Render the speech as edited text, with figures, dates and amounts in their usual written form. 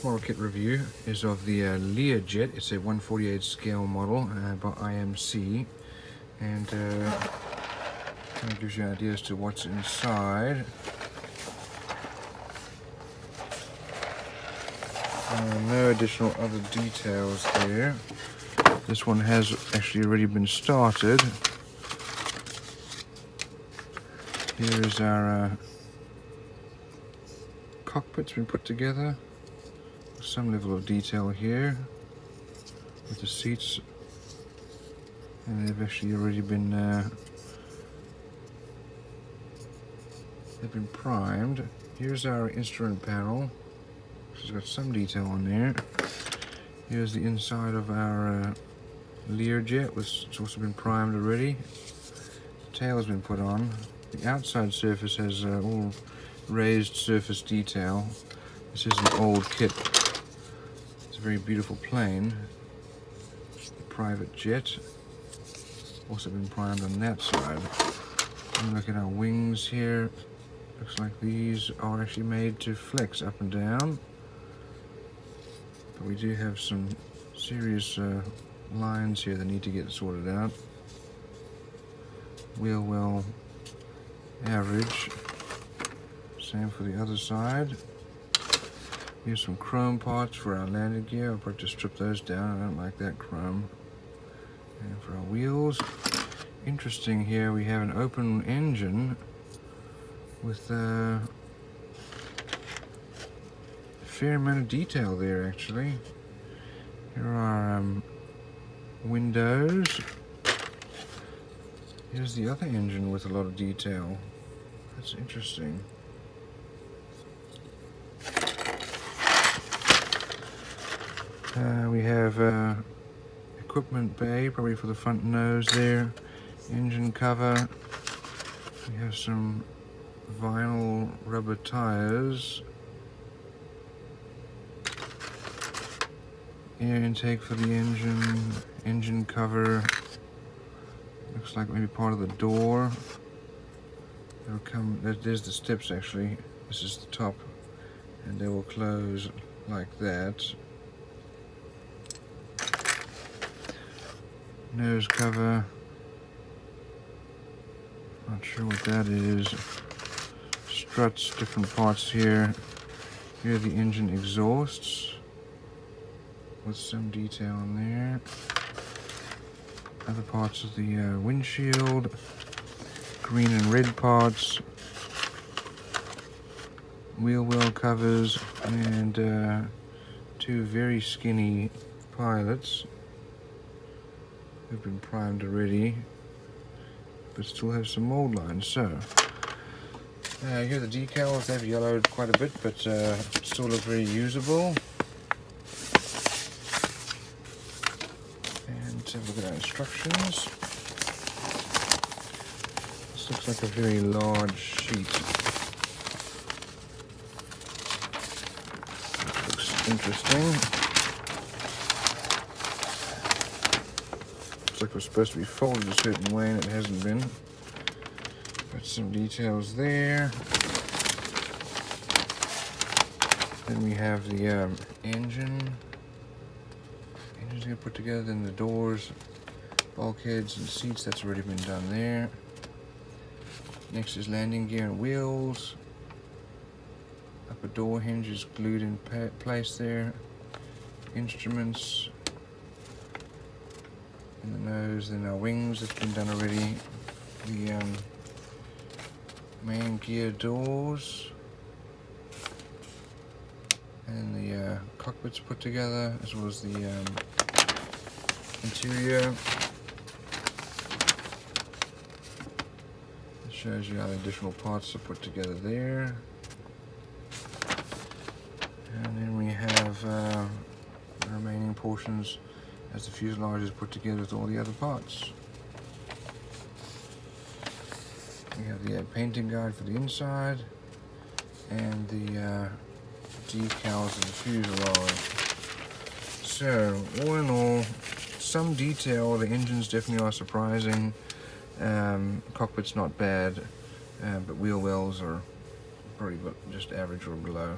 model kit review is of the Lear Jet. It's a 1/48 scale model by IMC, and kind of gives you an idea as to what's inside. No additional other details there. This one has actually already been started. Here is our cockpit's been put together. Some level of detail here with the seats, and they've actually already been they've been primed. Here's our instrument panel, which has got some detail on there. Here's the inside of our Lear Jet, which has also been primed already. The tail has been put on. The outside surface has all raised surface detail. This is an old kit. It's a very beautiful plane. The private jet. Also been primed on that side. And look at our wings here. Looks like these are actually made to flex up and down. But we do have some serious lines here that need to get sorted out. Wheel well average. Same for the other side. Here's some chrome parts for our landing gear. I'll probably just strip those down. I don't like that chrome. And for our wheels, interesting here, we have an open engine with a fair amount of detail there actually. Here are windows. Here's the other engine with a lot of detail. That's interesting. We have equipment bay, probably for the front nose there. Engine cover. We have some vinyl rubber tires. Air intake for the engine. Engine cover. Looks like maybe part of the door. They'll come. There's the steps actually. This is the top, and they will close like that. Nose cover. Not sure what that is. Struts, different parts here. Here are the engine exhausts with some detail in there. Other parts of the windshield. Green and red parts. Wheel well covers, and two very skinny pilots who've been primed already, but still have some mold lines. So here are the decals. They've yellowed quite a bit, but still look very usable. And let's have a look at our instructions. This looks like a very large sheet. Looks interesting. Looks like it was supposed to be folded a certain way and it hasn't been. Got some details there. Then we have the engine. Engine's gonna put together, then the doors, bulkheads and seats, that's already been done there. Next is landing gear and wheels. Upper door hinge is glued in place there. Instruments. And the nose, then our wings, that's been done already. The main gear doors. And the cockpit's put together, as well as the interior. It shows you how the additional parts are put together there. And then we have the remaining portions as the fuselage is put together with all the other parts. We have the painting guide for the inside and the decals of the fuselage. So, all in all, some detail. The engines definitely are surprising. Cockpit's not bad, but wheel wells are probably just average or below.